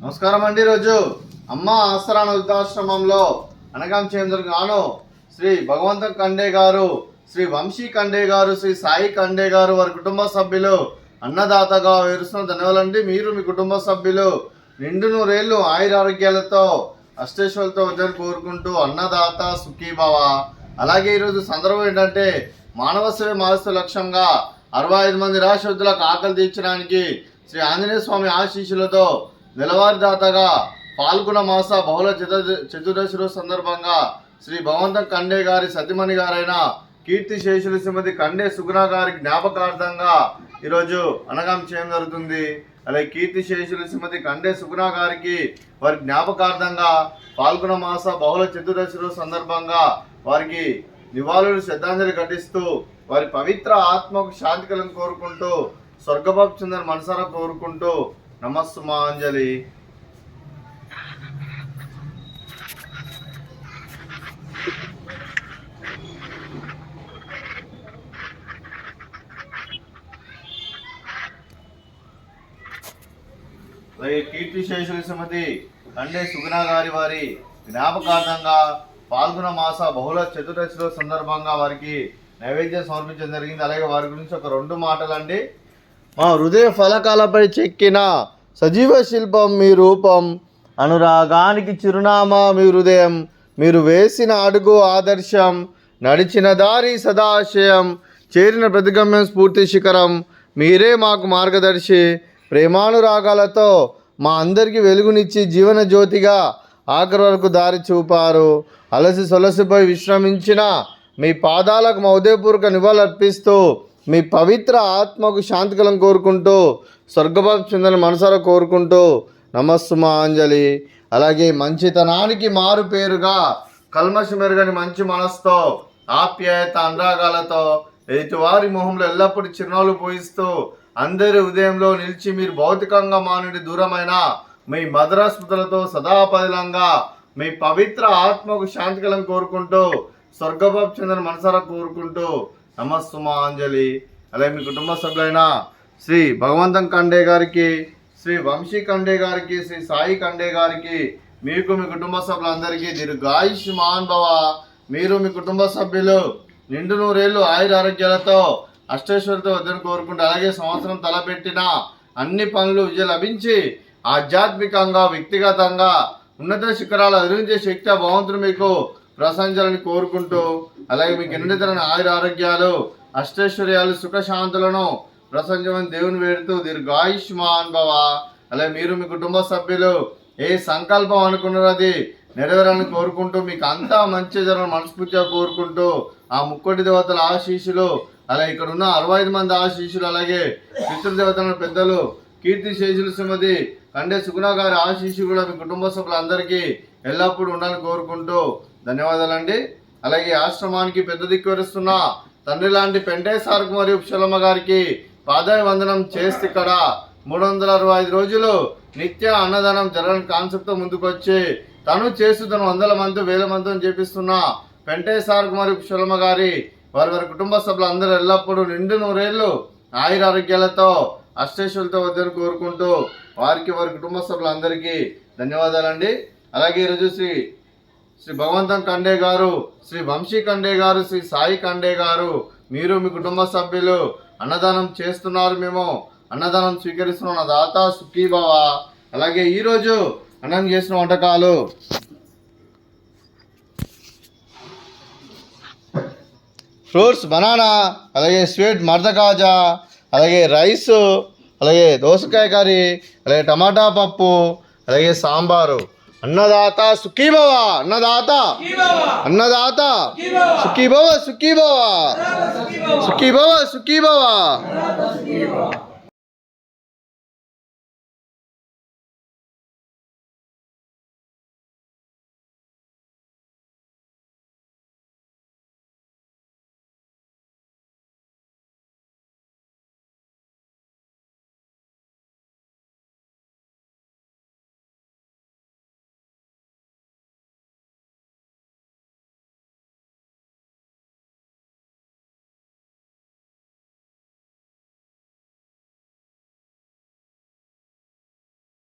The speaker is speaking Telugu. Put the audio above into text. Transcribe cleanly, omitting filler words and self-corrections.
నమస్కారం అండి. రోజు అమ్మ ఆసరాన వృద్ధాశ్రమంలో అనగాం చేంద్రుడు గాను శ్రీ భగవంతం కండే గారు, శ్రీ వంశీ కండే గారు, శ్రీ సాయి కండే గారు వారి కుటుంబ సభ్యులు అన్నదాతగా వేరుస్తున్న ధన్యవాదాలండి. మీరు మీ కుటుంబ సభ్యులు నిండు నూరేళ్లు ఆయురారోగ్యాలతో అష్టేశ్వరులతో వచ్చారని కోరుకుంటూ అన్నదాత సుఖీభవ. అలాగే ఈరోజు సందర్భం ఏంటంటే మానవ సేవ మానవ లక్ష్యంగా 65 మంది రాష్ట్రులకు ఆకలి తీర్చడానికి శ్రీ ఆంజనేయ స్వామి ఆశీస్సులతో నెలవారీదాతగా పాల్గొన మాస బహుళ చతుర్దశి రోజు సందర్భంగా శ్రీ భగవంతం కండే గారి సతిమణి గారైన కీర్తి శేషులు శ్రీమతి కండే సుగుణ గారి జ్ఞాపకార్థంగా ఈరోజు అనగాం చేయడం జరుగుతుంది. అలాగే కీర్తి శేషులు శ్రీమతి కండే సుగుణ గారికి వారి జ్ఞాపకార్థంగా పాల్గొన మాస బహుళ చతుర్దశి రోజు సందర్భంగా వారికి నివాళులు శ్రద్ధాంజలి ఘటిస్తూ వారి పవిత్ర ఆత్మకు శాంతి కలను కోరుకుంటూ స్వర్గబాబు చంద్ర మనసారా కోరుకుంటూ నమస్సుమాంజలి. కీర్తి శేషుల శ్రీమతి కండే సుగుణ గారి వారి జ్ఞాపకార్థంగా పాల్గొన మాస బహుళ చతుర్దశిలో సందర్భంగా వారికి నైవేద్యం సమర్పించడం జరిగింది. అలాగే వారి గురించి ఒక 2 మాటలండి. మా హృదయ ఫలకాలపై చెక్కిన సజీవ శిల్పం మీ రూపం, అనురాగానికి చిరునామా మీ హృదయం, మీరు వేసిన అడుగు ఆదర్శం, నడిచిన దారి సదాశయం, చేరిన ప్రతిగమ్యం స్ఫూర్తి శిఖరం, మీరే మాకు మార్గదర్శి. ప్రేమానురాగాలతో మా అందరికీ వెలుగునిచ్చి జీవన జ్యోతిగా ఆఖరి వరకు దారి చూపారు. అలసి సొలసిపోయి విశ్రమించిన మీ పాదాలకు మా ఉదయపూర్వక నివాళులర్పిస్తూ మీ పవిత్ర ఆత్మకు శాంతికలం కోరుకుంటూ స్వర్గబాబు చంద్రని మనసారా కోరుకుంటూ నమస్సుమాంజలి. అలాగే మంచితనానికి మారు పేరుగా కల్మషం మెరుగని మంచి మనసుతో ఆప్యాయత అనురాగాలతో ఎదుటివారి మొహంలో ఎల్లప్పుడూ చిరునవ్వులు పోయిస్తూ అందరి ఉదయంలో నిలిచి మీరు భౌతికంగా మా నుండి దూరమైన మీ మధుర స్మృతులతో సదాపదిలంగా మీ పవిత్ర ఆత్మకు శాంతికలం కోరుకుంటూ స్వర్గబాబు చంద్రని మనసారా కోరుకుంటూ నమస్సుమాంజలి. అలాగే మీ కుటుంబ సభ్యులైన శ్రీ భగవంతం కండే గారికి, శ్రీ వంశీ కండే గారికి, శ్రీ సాయి కండే గారికి, మీకు మీ కుటుంబ సభ్యులందరికీ దీర్ఘాయుష్మాన్ భవ. మీరు మీ కుటుంబ సభ్యులు నిండు నూరేళ్లు ఆయురారోగ్యాలతో అష్టేశ్వరులతో వద్దని కోరుకుంటూ అలాగే సంవత్సరం తలపెట్టిన అన్ని పనులు విజయం లభించి ఆధ్యాత్మికంగా వ్యక్తిగతంగా ఉన్నత శిఖరాలు అధిరించే శక్తి భగవంతుడు మీకు ప్రశంసాలని కోరుకుంటూ అలాగే మీకు ఎన్నితరమైన ఆయురారోగ్యాలు అష్టైశ్వర్యాలు సుఖశాంతులను ప్రశంసమని దేవుని వేడుతూ దీర్ఘాయుష్మాన్ భవ. అలాగే మీరు మీ కుటుంబ సభ్యులు ఏ సంకల్పం అనుకున్నారో అది నెరవేరాలని కోరుకుంటూ మీకు అంతా మంచి జరగని మనస్ఫూర్తిగా కోరుకుంటూ ఆ ముక్కోటి దేవతల ఆశీస్సులు అలాగే ఇక్కడ ఉన్న 65 మంది ఆశీస్సులు అలాగే పితృదేవతల పెద్దలు కీర్తి శేషులు శ్రీమతి కండే సుగుణ గారి ఆశీస్సులు కూడా మీ కుటుంబ సభ్యులందరికీ ఎల్లప్పుడూ ఉండాలని కోరుకుంటూ ధన్యవాదాలండి. అలాగే ఆశ్రమానికి పెద్ద దిక్కు వరుస్తున్న తండ్రి లాంటి పెంటే సార్కు మరియు పుష్పలమ్మ గారికి పాదాయ వందనం చేస్తే ఇక్కడ 365 రోజులు నిత్య అన్నదానం జరగని కాన్సెప్ట్తో ముందుకొచ్చి తను చేస్తూ తను 100 మంది 1000 మందితో చేపిస్తున్న పెంటే సార్కు మరియు పుష్పలమ్మ గారి వారి కుటుంబ సభ్యులందరూ ఎల్లప్పుడూ నిండు నూరేళ్లు ఆయురారోగ్యాలతో అష్టేశ్వరులతో వద్దని కోరుకుంటూ వారికి వారి కుటుంబ సభ్యులందరికీ ధన్యవాదాలండి. అలాగే ఈరోజు శ్రీ భగవంతం కండే గారు, శ్రీ వంశీ కండే గారు, శ్రీ సాయి కండే గారు, మీరు మీ కుటుంబ సభ్యులు అన్నదానం చేస్తున్నారు. మేము అన్నదానం స్వీకరిస్తున్నాం. నా దాత సుఖీభవ. అలాగే ఈరోజు అన్నం చేసిన వంటకాలు ఫ్రూట్స్ బనానా, అలాగే స్వీట్ మర్దకాజా, అలాగే రైసు, అలాగే దోసకాయ కర్రీ, అలాగే టమాటా పప్పు, అలాగే సాంబారు. అన్నదాత సుఖీభవ, అన్నదాత అన్నదాత సుఖీభవ, సుఖీభవ, సుఖీభవ, సుఖీభవ.